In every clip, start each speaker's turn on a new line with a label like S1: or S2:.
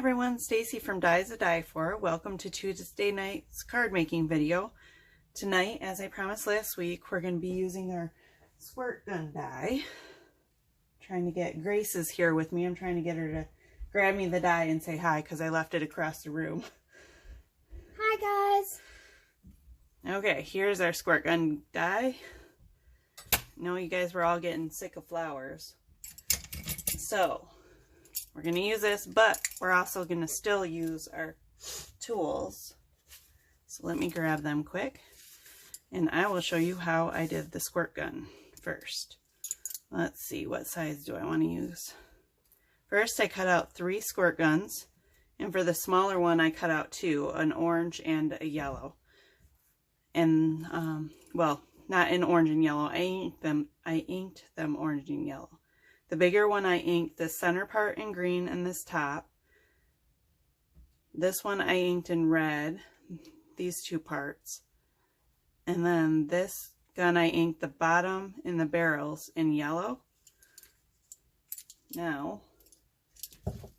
S1: everyone, Stacy from Dies to Die For. Welcome to Tuesday night's card making video. Tonight, as I promised last week, we're going to be using our Squirtgun die. Trying to get Grace is here with me. I'm trying to get her to grab me the die and say hi because I left it across the room.
S2: Hi guys.
S1: Okay, here's our Squirtgun die. I know you guys were all getting sick of flowers. So we're going to use this, but we're also going to still use our tools. So let me grab them quick, and I will show you how I did the squirt gun first. Let's see, what size do I want to use? First, I cut out 3 squirt guns, and for the smaller one, I cut out 2, an orange and a yellow. And, well, not in orange and yellow. I inked them orange and yellow. The bigger one, I inked the center part in green and this top. This one I inked in red, these 2 parts. And then this gun I inked the bottom and the barrels in yellow. Now,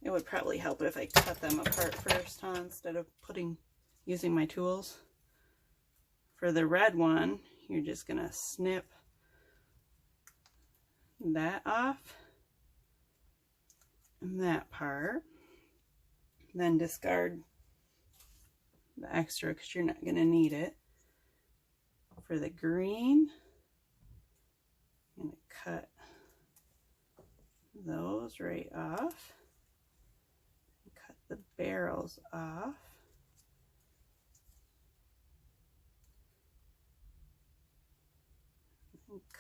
S1: it would probably help if I cut them apart first, huh, instead of using my tools. For the red one, you're just gonna snip that off and that part, then discard the extra because you're not going to need it. For the green, I'm going to cut those right off, cut the barrels off.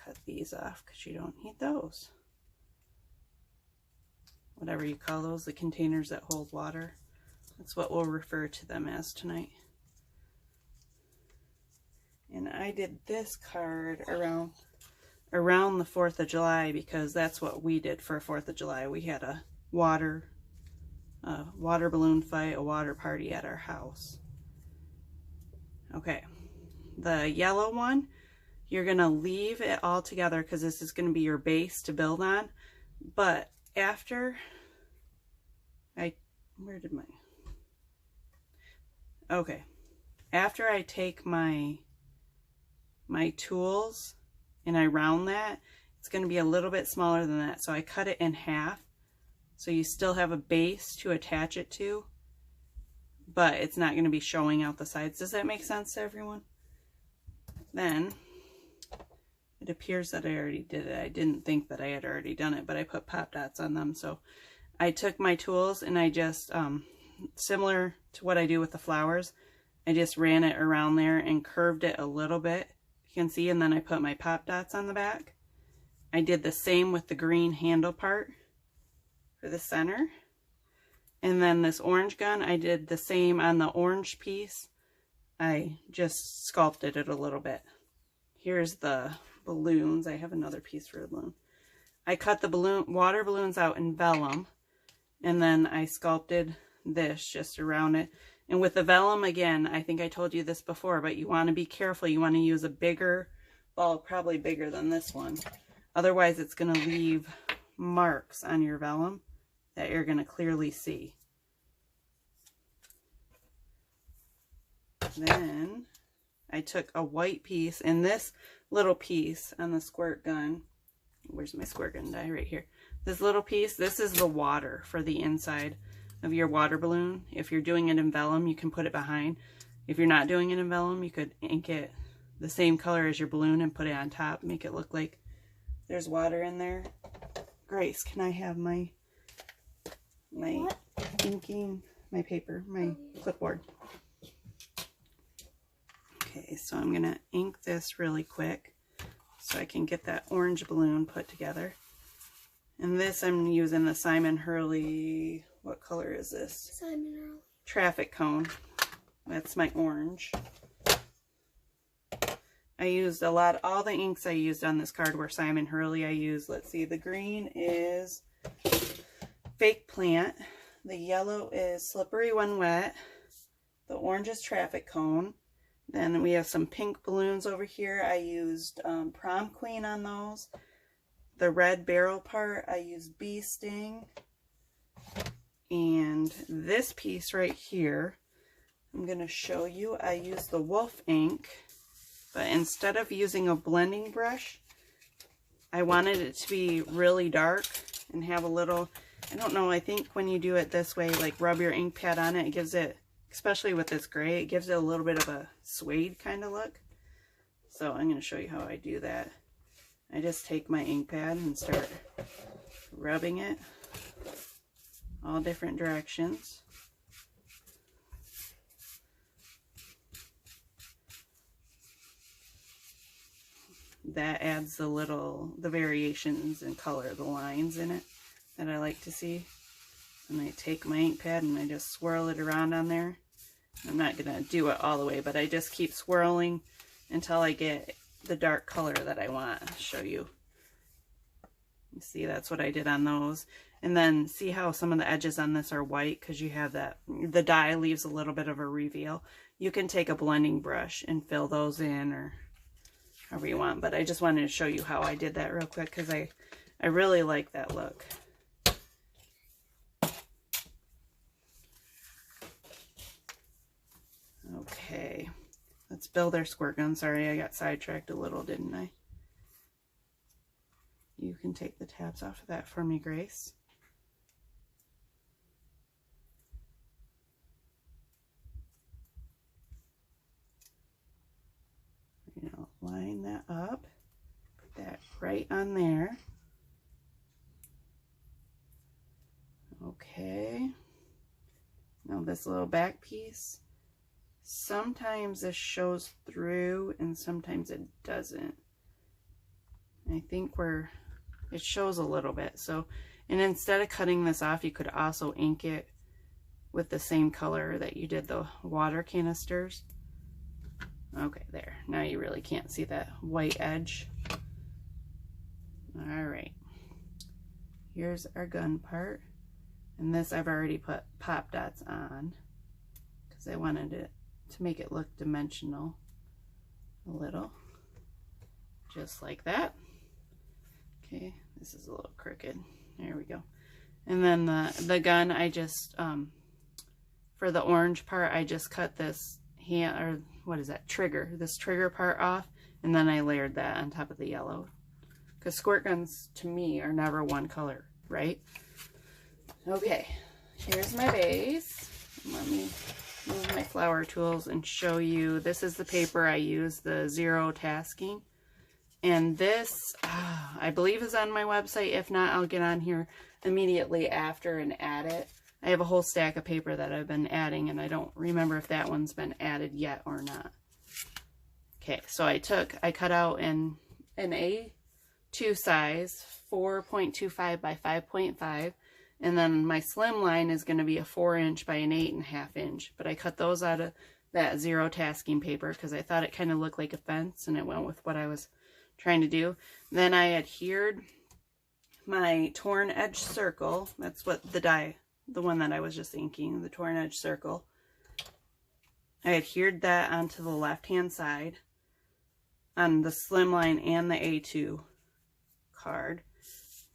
S1: Cut these off because you don't need those. Whatever you call those, the containers that hold water. That's what we'll refer to them as tonight. And I did this card around the 4th of July because that's what we did for 4th of July. We had a water balloon fight, a water party at our house. Okay, the yellow one, you're going to leave it all together because this is going to be your base to build on. But after after I take my tools and I round that, it's going to be a little bit smaller than that. So I cut it in half so you still have a base to attach it to, but it's not going to be showing out the sides. Does that make sense to everyone? Then it appears that I already did it. I didn't think that I had already done it, but I put pop dots on them. So I took my tools and I just, similar to what I do with the flowers, I just ran it around there and curved it a little bit, you can see, and then I put my pop dots on the back. I did the same with the green handle part for the center. And then this orange gun, I did the same on the orange piece. I just sculpted it a little bit. Here's the balloons. I have another piece for a balloon. I cut the water balloons out in vellum, and then I sculpted this just around it. And with the vellum, again, I think I told you this before, but you want to be careful. You want to use a bigger ball, probably bigger than this one. Otherwise, it's going to leave marks on your vellum that you're going to clearly see. Then I took a white piece, and this little piece on the squirt gun, where's my squirt gun die? Right here. This little piece, this is the water for the inside of your water balloon. If you're doing it in vellum, you can put it behind. If you're not doing it in vellum, you could ink it the same color as your balloon and put it on top, make it look like there's water in there. Grace, can I have my inking, my paper, my clipboard? Okay, so I'm gonna ink this really quick so I can get that orange balloon put together. And this I'm using the Simon Hurley, what color is this?
S2: Simon Hurley. Traffic
S1: cone. That's my orange. I used all the inks I used on this card were Simon Hurley. I used, let's see, the green is Fake Plant. The yellow is Slippery When Wet. The orange is Traffic Cone. Then we have some pink balloons over here. I used Prom Queen on those. The red barrel part, I used Bee Sting. And this piece right here, I'm going to show you. I use the Wolf ink, but instead of using a blending brush, I wanted it to be really dark and have a little, I don't know, I think when you do it this way, like rub your ink pad on it, it gives it, especially with this gray, it gives it a little bit of a suede kind of look. So I'm going to show you how I do that. I just take my ink pad and start rubbing it all different directions. That adds the variations in color, the lines in it that I like to see. And I take my ink pad and I just swirl it around on there. I'm not going to do it all the way, but I just keep swirling until I get the dark color that I want to show you. You see, that's what I did on those. And then see how some of the edges on this are white because you have that, the dye leaves a little bit of a reveal. You can take a blending brush and fill those in or however you want, but I just wanted to show you how I did that real quick because I really like that look. Okay, let's build our squirt gun. Sorry, I got sidetracked a little, didn't I? You can take the tabs off of that for me, Grace. You know, line that up, put that right on there. Okay, now this little back piece, sometimes this shows through and sometimes it doesn't. I think it shows a little bit. So, and instead of cutting this off, you could also ink it with the same color that you did the water canisters. Okay, there. Now you really can't see that white edge. All right. Here's our gun part. And this I've already put pop dots on because I wanted it to make it look dimensional a little. Just like that. Okay, this is a little crooked. There we go. And then the gun, I just, for the orange part, I just cut this hand, or what is that, trigger, this trigger part off, and then I layered that on top of the yellow. Because squirt guns, to me, are never one color, right? Okay, here's my base. Let me move my flower tools and show you. This is the paper I use, the Zero Tasking. And this, I believe, is on my website. If not, I'll get on here immediately after and add it. I have a whole stack of paper that I've been adding, and I don't remember if that one's been added yet or not. Okay, so I cut out an A2 size, 4.25 by 5.5, and then my slimline is going to be a 4-inch by an 8.5 inch. But I cut those out of that Zero Tasking paper because I thought it kind of looked like a fence, and it went with what I was trying to do. Then I adhered my torn edge circle. That's what the die, the one that I was just inking, the torn edge circle. I adhered that onto the left hand side on the slimline and the A2 card.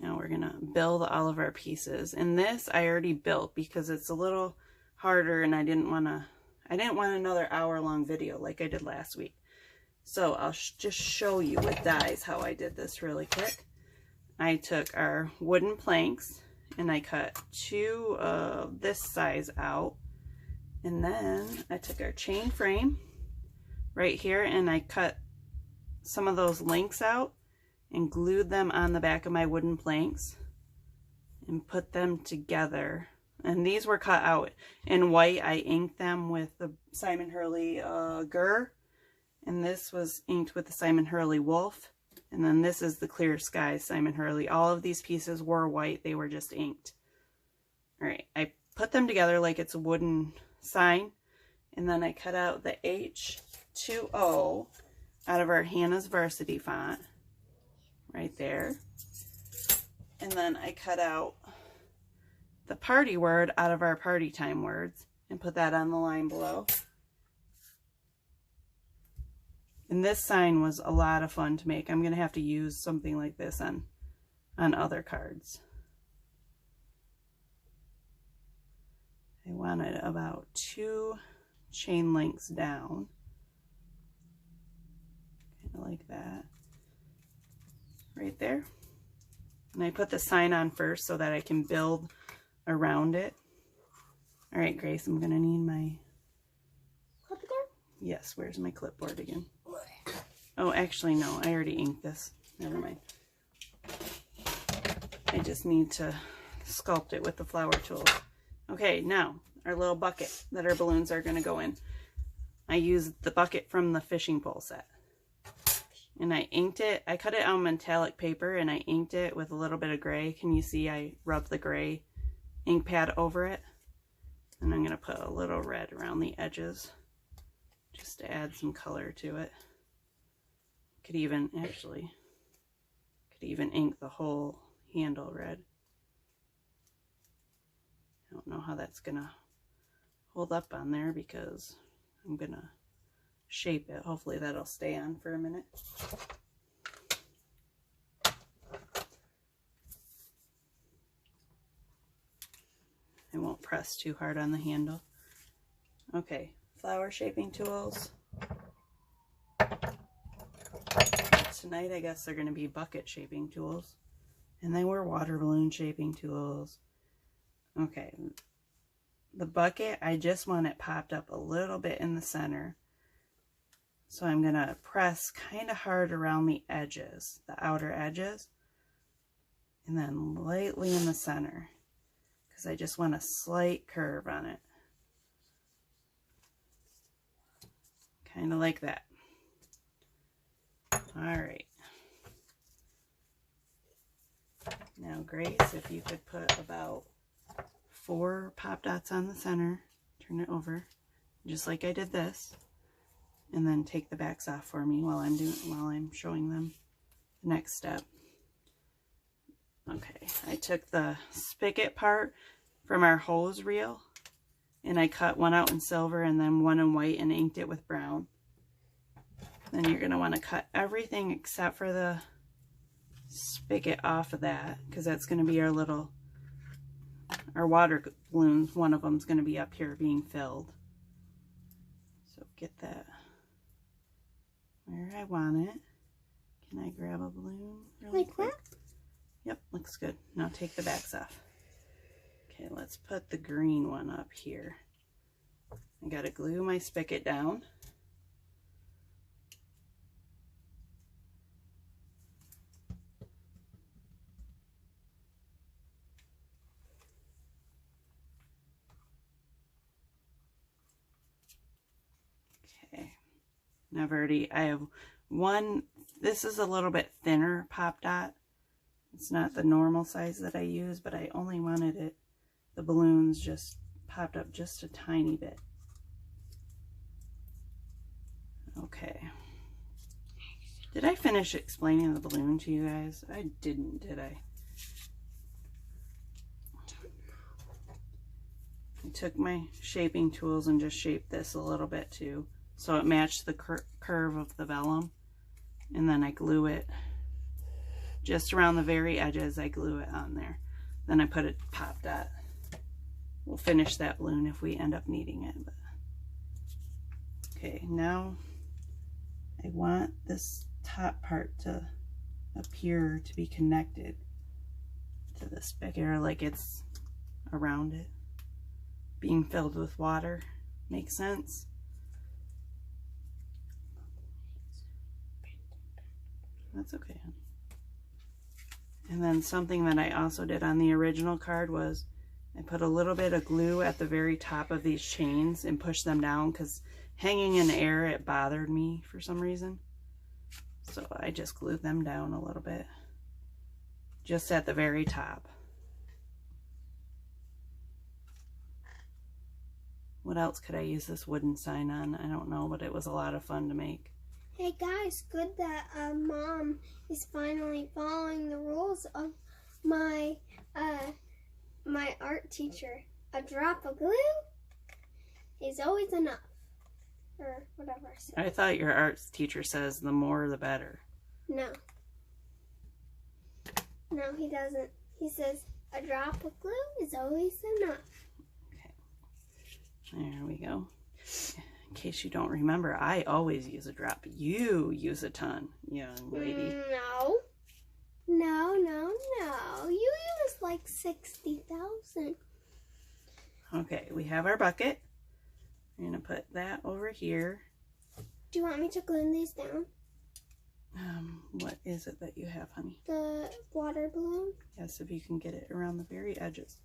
S1: Now we're gonna build all of our pieces. And this I already built because it's a little harder, and I didn't want another hour-long video like I did last week. So I'll just show you with dies how I did this really quick. I took our wooden planks and I cut 2 of this size out. And then I took our chain frame right here and I cut some of those links out and glued them on the back of my wooden planks and put them together. And these were cut out in white. I inked them with the Simon Hurley Gur. And this was inked with the Simon Hurley Wolf. And then this is the Clear Sky Simon Hurley. All of these pieces were white. They were just inked. All right. I put them together like it's a wooden sign. And then I cut out the H2O out of our Hannah's Varsity font. Right there. And then I cut out the party word out of our party time words and put that on the line below. And this sign was a lot of fun to make. I'm going to have to use something like this on other cards. want it about 2 chain lengths down, kind of like that, right there. And I put the sign on first so that I can build around it. All right, Grace, I'm gonna need my
S2: Clipboard?
S1: Yes, where's my clipboard again? Oh, actually, no, I already inked this. Never mind. I just need to sculpt it with the flower tools. Okay, now our little bucket that our balloons are going to go in. I used the bucket from the fishing pole set. And I inked it. I cut it on metallic paper and I inked it with a little bit of gray. Can you see I rubbed the gray ink pad over it? And I'm going to put a little red around the edges just to add some color to it. Could even ink the whole handle red. I don't know how that's gonna hold up on there because I'm gonna shape it. Hopefully that'll stay on for a minute. I won't press too hard on the handle. Okay, flower shaping tools. Tonight I guess they're going to be bucket shaping tools. And they were water balloon shaping tools. Okay, the bucket, I just want it popped up a little bit in the center. So I'm going to press kind of hard around the edges, the outer edges. And then lightly in the center. Because I just want a slight curve on it. Kind of like that. All right. Now, Grace, if you could put about 4 pop dots on the center, turn it over, just like I did this, and then take the backs off for me while I'm showing them the next step. Okay, I took the spigot part from our hose reel, and I cut one out in silver and then one in white and inked it with brown. Then you're going to want to cut everything except for the spigot off of that, because that's going to be our water balloons. One of them's going to be up here being filled. So get that where I want it. Can I grab a balloon really quick?
S2: Like that?
S1: Yep, looks good. Now take the backs off. Okay, let's put the green one up here. I got to glue my spigot down. And I have one, this is a little bit thinner pop dot. It's not the normal size that I use, but I only wanted it, the balloons just popped up just a tiny bit. Okay. Did I finish explaining the balloon to you guys? I didn't, did I? I took my shaping tools and just shaped this a little bit too, so it matched the curve of the vellum. And then I glue it just around the very edges. I glue it on there. Then I put a pop dot. We'll finish that balloon if we end up needing it. But. Okay, now I want this top part to appear to be connected to the spigot, or like it's around it, being filled with water. Makes sense? That's okay, honey. And then something that I also did on the original card was I put a little bit of glue at the very top of these chains and pushed them down, because hanging in the air, it bothered me for some reason. So I just glued them down a little bit, just at the very top. What else could I use this wooden sign on? I don't know, but it was a lot of fun to make.
S2: Hey guys, good that Mom is finally following the rules of my my art teacher. A drop of glue is always enough, or whatever I said.
S1: I thought your art teacher says the more the better.
S2: No, he doesn't. He says a drop of glue is always enough.
S1: Okay. There we go. In case you don't remember, I always use a drop. You use a ton, young lady.
S2: No. No, no, no. You use like 60,000.
S1: Okay, we have our bucket. I'm going to put that over here.
S2: Do you want me to glue these down?
S1: What is it that you have, honey?
S2: The water balloon.
S1: Yes, if you can get it around the very edges.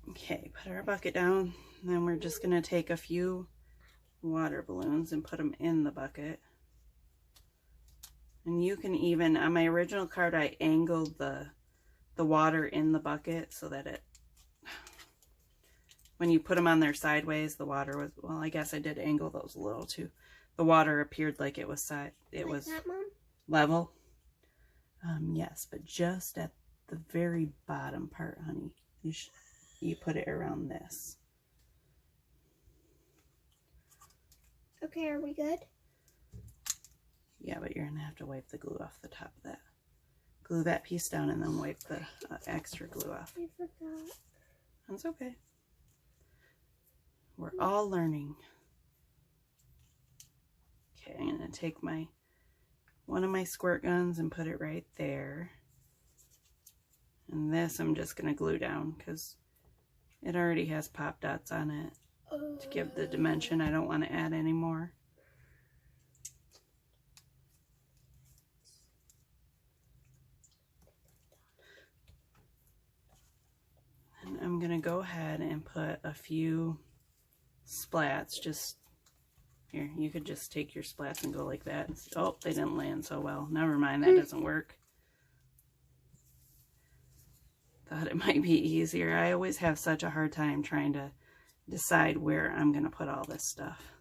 S1: Okay, put our bucket down. Then we're just going to take a few water balloons and put them in the bucket. And you can even, on my original card, I angled the water in the bucket so that it, when you put them on there sideways, the water was, well, I guess I did angle those a little too. The water appeared like it was was
S2: that, Mom?
S1: level. Yes, but just at the very bottom part, honey. You put it around this.
S2: Okay, are we good?
S1: Yeah, but you're going to have to wipe the glue off the top of that. Glue that piece down and then wipe the extra glue off.
S2: I forgot.
S1: That's okay. We're all learning. Okay, I'm going to take one of my squirt guns and put it right there. And this I'm just going to glue down because it already has pop dots on it to give the dimension. I don't want to add any more. And I'm going to go ahead and put a few splats. Just here, you could just take your splats and go like that. Oh, they didn't land so well. Never mind, that doesn't work. Thought it might be easier. I always have such a hard time trying to decide where I'm going to put all this stuff.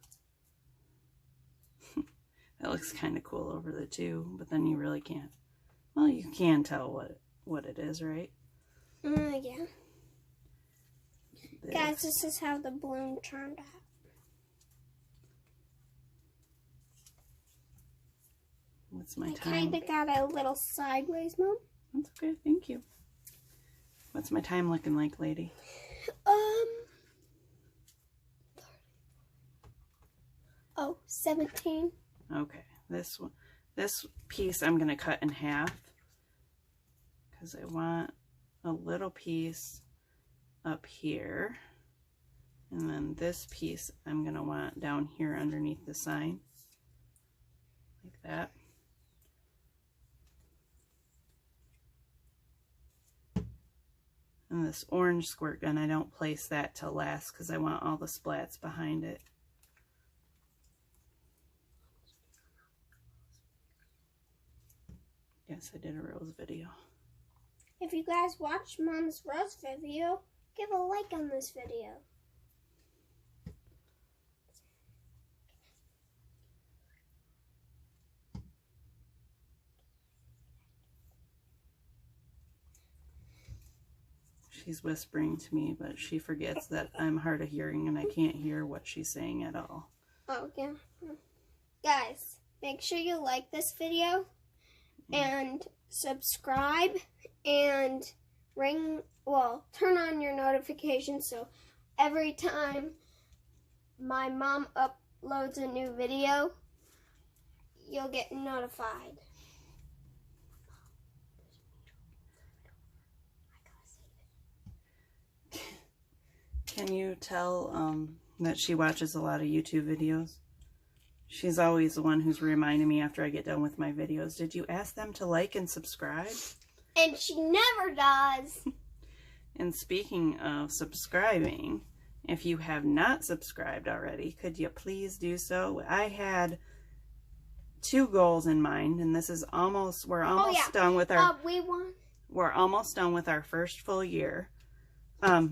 S1: That looks kind of cool over the two, but then you really can't. Well, you can tell what it is, right?
S2: Yeah. Guys, this is how the balloon turned out.
S1: What's my
S2: I
S1: time?
S2: kind of got a little sideways, Mom.
S1: That's okay, thank you. What's my time looking like, lady?
S2: 17.
S1: Okay, this piece I'm going to cut in half because I want a little piece up here, and then this piece I'm going to want down here underneath the sign, like that. And this orange squirt gun, I don't place that till last because I want all the splats behind it. Yes, I did a rose video.
S2: If you guys watched Mom's rose video, give a like on this video.
S1: She's whispering to me, but she forgets that I'm hard of hearing and I can't hear what she's saying at all.
S2: Oh, yeah. Guys, make sure you like this video and subscribe and turn on your notifications so every time my mom uploads a new video, you'll get notified.
S1: Can you tell that she watches a lot of YouTube videos? She's always the one who's reminding me after I get done with my videos. Did you ask them to like and subscribe?
S2: And she never does.
S1: And speaking of subscribing, if you have not subscribed already, could you please do so? I had 2 goals in mind, and this is we're almost done with our we're almost done with our first full year.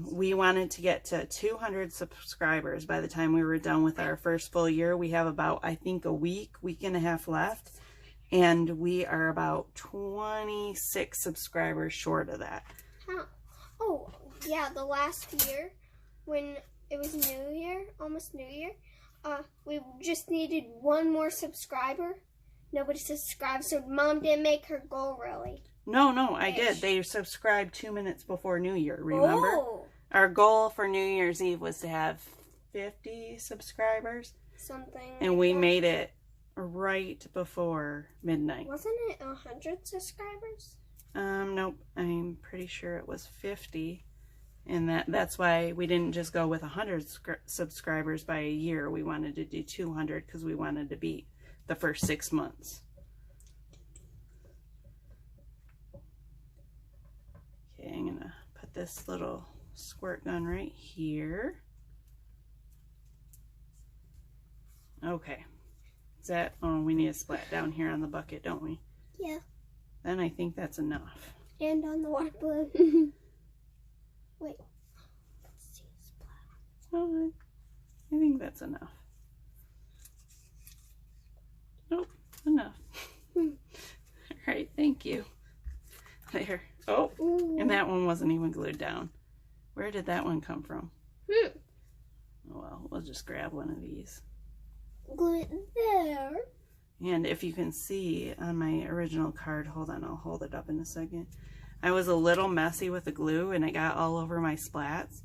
S1: We wanted to get to 200 subscribers by the time we were done with our first full year. We have about, I think, a week and a half left. And we are about 26 subscribers short of that.
S2: Huh. Oh, yeah, the last year, when it was New Year, almost New Year, we just needed 1 more subscriber. Nobody subscribed, so Mom didn't make her goal, really.
S1: No, I did. They subscribed 2 minutes before New Year, remember?
S2: Oh.
S1: Our goal for New Year's Eve was to have 50 subscribers.
S2: Something.
S1: And we made it right before midnight.
S2: Wasn't it 100 subscribers?
S1: Nope. I'm pretty sure it was 50. And that's why we didn't just go with 100 subscribers by a year. We wanted to do 200 because we wanted to beat the first 6 months. Okay, I'm going to put this little squirt gun right here. Okay. Is that, oh, we need a splat down here on the bucket, don't we?
S2: Yeah.
S1: Then I think that's enough.
S2: And on the water balloon. Wait. Let's see a splat.
S1: Oh, I think that's enough. Nope, enough. All right, thank you. There. Oh,
S2: Ooh.
S1: and that one wasn't even glued down. Where did that one come from? Oh, well, we'll just grab one of these.
S2: Glue it there.
S1: And if you can see on my original card, hold on, I'll hold it up in a second. I was a little messy with the glue and it got all over my splats,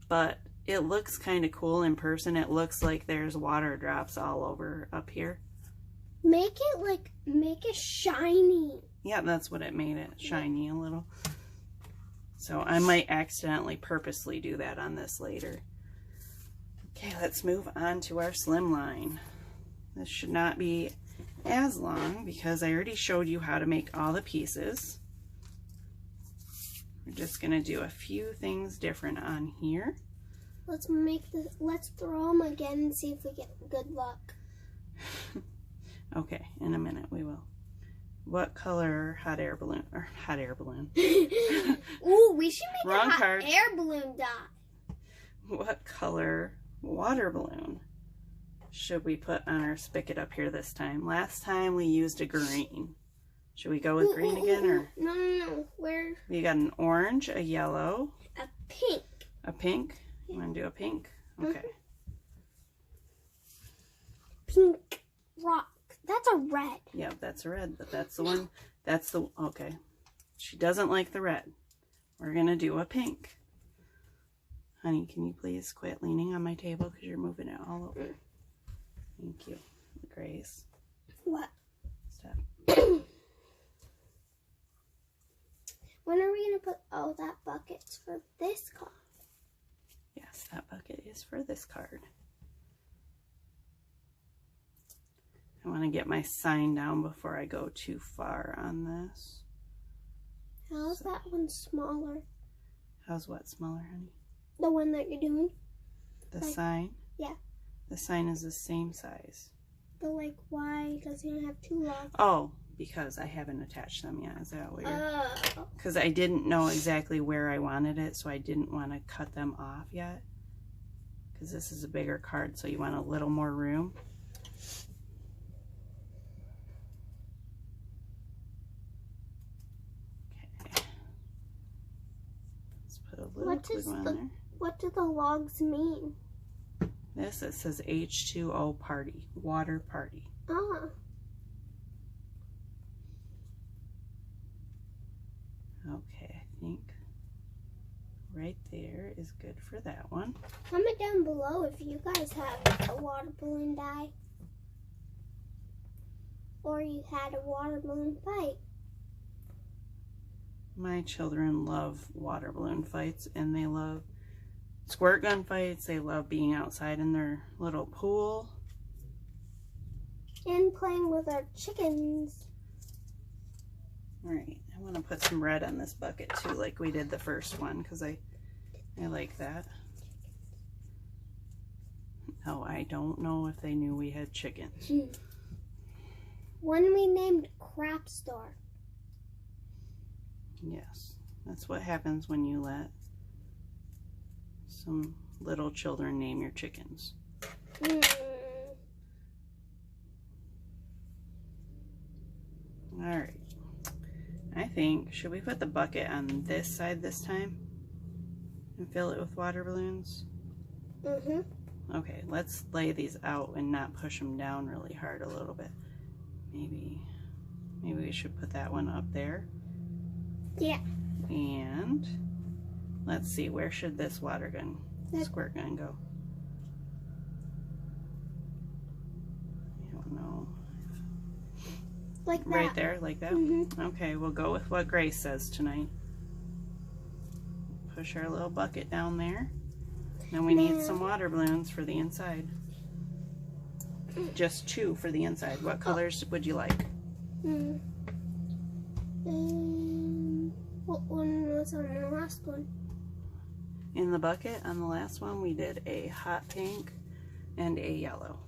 S1: but it looks kind of cool in person. It looks like there's water drops all over up here.
S2: Make it shiny.
S1: Yeah, that's what it made it, shiny a little. So I might accidentally purposely do that on this later. Okay, let's move on to our slimline. This should not be as long because I already showed you how to make all the pieces. We're just gonna do a few things different on here.
S2: Let's throw them again and see if we get good luck.
S1: Okay, in a minute we will. What color hot air balloon?
S2: Ooh, we should make
S1: Wrong
S2: a hot
S1: card.
S2: air balloon dye.
S1: What color water balloon should we put on our spigot up here this time? Last time we used a green. Should we go with green again, or?
S2: No. Where?
S1: We got an orange, a yellow,
S2: A pink.
S1: a pink. You want to do a pink? Okay.
S2: Pink rock. That's a red.
S1: Yeah, that's a red, but that's the one. That's the, okay. She doesn't like the red. We're going to do a pink. Honey, can you please quit leaning on my table because you're moving it all over? Thank you, Grace.
S2: What?
S1: Stop.
S2: When are we going to put, oh, that bucket's for this card.
S1: Yes, that bucket is for this card. I want to get my sign down before I go too far on this.
S2: How's that one smaller?
S1: How's what smaller, honey?
S2: The one that you're doing?
S1: The sign?
S2: Yeah.
S1: The sign is the same size.
S2: But like, why does it have two logs?
S1: Oh, because I haven't attached them yet. Is that weird?
S2: Oh.
S1: Because I didn't know exactly where I wanted it, so I didn't want to cut them off yet. Because this is a bigger card, so you want a little more room. Okay. Let's put a little glue on there.
S2: What do the logs mean?
S1: This, it says H2O party, water party.
S2: Ah.
S1: Okay, I think right there is good for that one.
S2: Comment down below if you guys have a water balloon dye. Or you had a water balloon fight.
S1: My children love water balloon fights, and they love squirt gun fights. They love being outside in their little pool.
S2: And playing with our chickens.
S1: Alright, I want to put some red on this bucket too, like we did the first one, because I like that. Oh, I don't know if they knew we had chickens.
S2: One we named Crap Store.
S1: Yes, that's what happens when you let some little children name your chickens. Alright, I think, should we put the bucket on this side this time and fill it with water balloons? Okay, let's lay these out and not push them down really hard a little bit. Maybe we should put that one up there.
S2: Yeah.
S1: And Let's see, where should this water gun, squirt gun go? I don't know.
S2: Like that.
S1: Right there, like that?
S2: Mm-hmm.
S1: Okay, we'll go with what Grace says tonight. Push our little bucket down there. Then we need some water balloons for the inside. Just 2 for the inside. What colors would you like?
S2: What one was on the last one?
S1: In the bucket, on the last one, we did a hot pink and a yellow.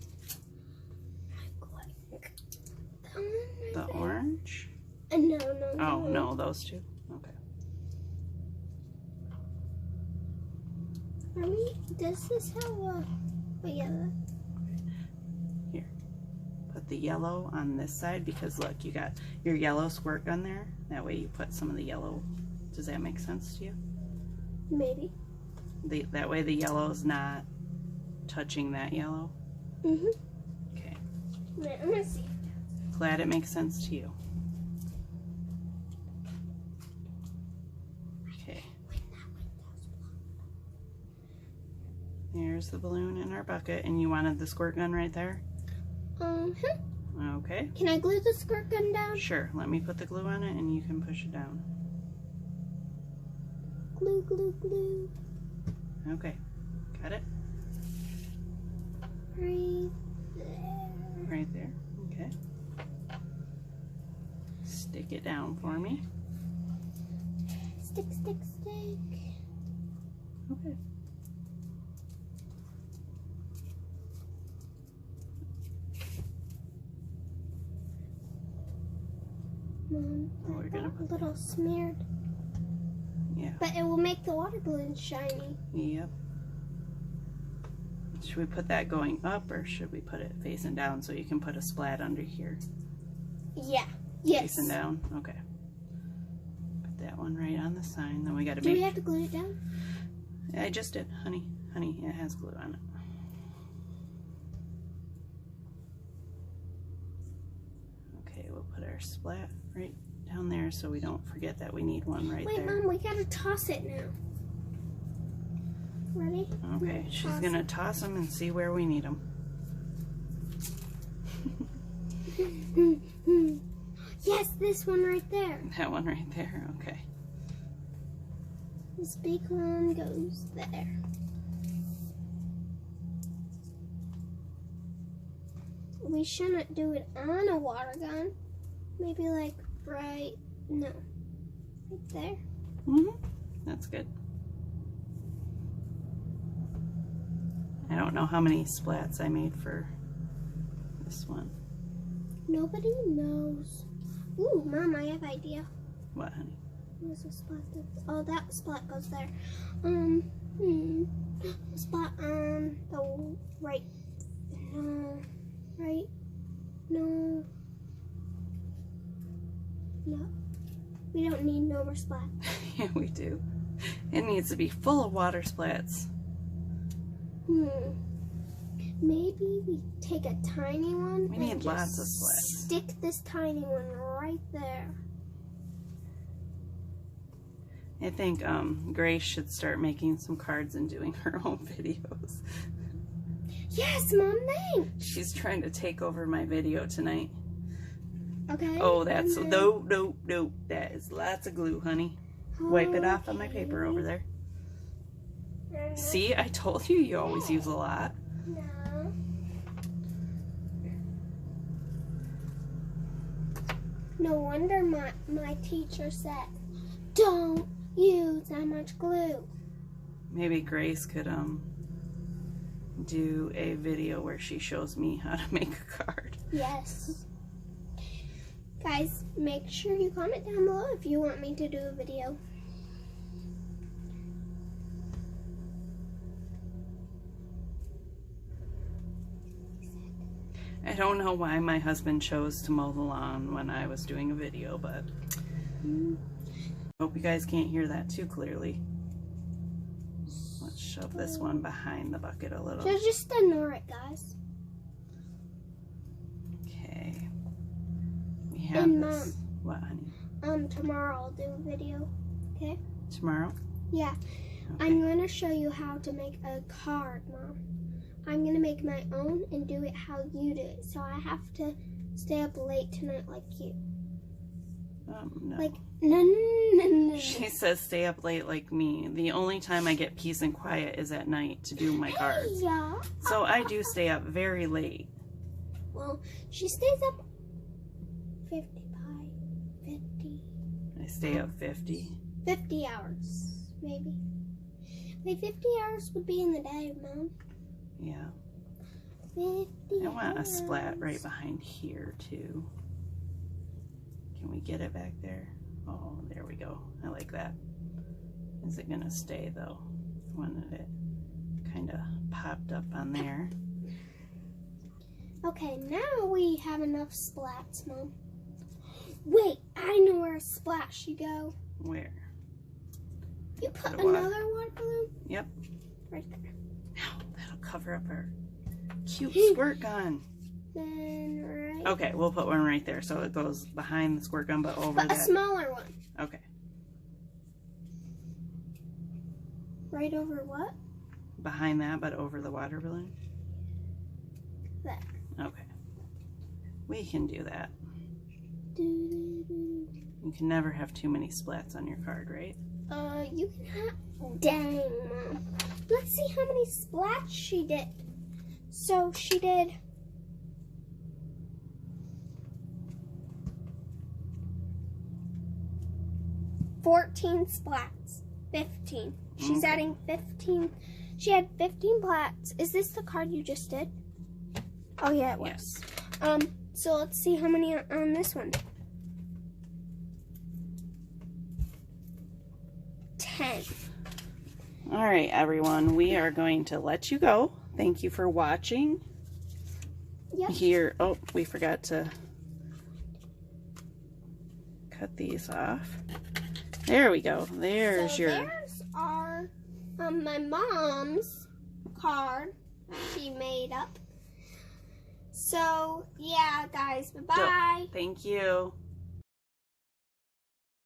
S1: The orange?
S2: No.
S1: Oh, no, those 2. Okay.
S2: Does this have a yellow?
S1: Here. Put the yellow on this side because look, you got your yellow squirt gun there. That way you put some of the yellow. Does that make sense to you?
S2: Maybe.
S1: That way the yellow is not touching that yellow.
S2: Mm-hmm.
S1: Okay.
S2: Wait, I'm gonna see.
S1: Glad it makes sense to you. Okay. There's the balloon in our bucket, and you wanted the squirt gun right there? Okay.
S2: Can I glue the squirt gun down?
S1: Sure. Let me put the glue on it, and you can push it down.
S2: Glue, glue, glue.
S1: Okay. Got it?
S2: Right there.
S1: Right there. Okay. Stick it down for me.
S2: Stick, stick, stick.
S1: Okay.
S2: Mom,
S1: Oh, we're gonna put
S2: a little smeared.
S1: Yeah.
S2: But it will make the water balloon shiny.
S1: Yep. Should we put that going up or should we put it facing down so you can put a splat under here?
S2: Yeah. Yes.
S1: Facing down? Okay. Put that one right on the sign. Then we got to
S2: Do
S1: make...
S2: we have to glue it down?
S1: I just did, honey. Honey, it has glue on it. Okay, we'll put our splat right down there so we don't forget that we need one right
S2: Wait,
S1: there.
S2: Mom, we gotta toss it now. Ready?
S1: Okay, she's going to toss them and see where we need them.
S2: Yes, this one right there.
S1: That one right there, okay.
S2: This big one goes there. We shouldn't do it on a water gun. Maybe like right there.
S1: That's good. I don't know how many splats I made for this one.
S2: Nobody knows. Ooh, Mom, I have an idea.
S1: What, honey?
S2: Where's the splat? Oh, that splat goes there. Spot on the right. No. Right? No. No. We don't need no more splat.
S1: Yeah, we do. It needs to be full of water splats.
S2: Maybe we take a tiny one.
S1: We need lots of splats.
S2: Stick this tiny one right there.
S1: I think Grace should start making some cards and doing her own videos.
S2: Yes, Mom, thanks.
S1: She's trying to take over my video tonight.
S2: Okay.
S1: Oh, that's no. That is lots of glue, honey. Wipe it off on my paper over there. See, I told you you always use a lot.
S2: No. No wonder my teacher said, don't use that much glue.
S1: Maybe Grace could do a video where she shows me how to make a card.
S2: Yes. Guys, make sure you comment down below if you want me to do a video.
S1: I don't know why my husband chose to mow the lawn when I was doing a video, but hope you guys can't hear that too clearly. Let's shove this one behind the bucket a little.
S2: Just ignore it, guys.
S1: Okay. We have
S2: And
S1: this. What, honey?
S2: Tomorrow I'll do a video. Okay?
S1: Tomorrow?
S2: Yeah.
S1: Okay.
S2: I'm going to show you how to make a card, Mom. I'm going to make my own and do it how you do it. So I have to stay up late tonight like you.
S1: No.
S2: Like, no.
S1: She says stay up late like me. The only time I get peace and quiet is at night to do my cards.
S2: Yeah.
S1: So I do stay up very late.
S2: Well, she stays up 50.
S1: I stay up 50.
S2: 50 hours, maybe. Like 50 hours would be in the day, Mom.
S1: Yeah.
S2: 50
S1: I want a
S2: hours.
S1: splat right behind here too. Can we get it back there? Oh, there we go. I like that. Is it gonna stay though? I wanted it kind of popped up on there.
S2: Okay, now we have enough splats, Mom. Wait, I know where a splat should go.
S1: Where?
S2: You put
S1: The water.
S2: another water balloon?
S1: Yep.
S2: Right there.
S1: Ow, that'll cover up our cute squirt gun.
S2: Then right.
S1: Okay, we'll put one right there so it goes behind the squirt gun but over
S2: But a
S1: that.
S2: smaller one.
S1: Okay.
S2: Right over what?
S1: Behind that but over the water balloon?
S2: There.
S1: Okay. We can do that.
S2: Doo-doo-doo.
S1: You can never have too many splats on your card, right?
S2: You can have. Dang, Mom. Let's see how many splats she did. So she did. $14 splats. 15. She's
S1: Okay.
S2: adding 15. She had 15 splats. Is this the card you just did? Oh yeah, it was.
S1: Yes.
S2: So let's see how many are on this one. 10.
S1: All right, everyone. We are going to let you go. Thank you for watching.
S2: Yep.
S1: Here. Oh, we forgot to cut these off. There we go. There's
S2: So
S1: your...
S2: there's our my mom's card she made up. So yeah, guys, bye bye.
S1: Thank you.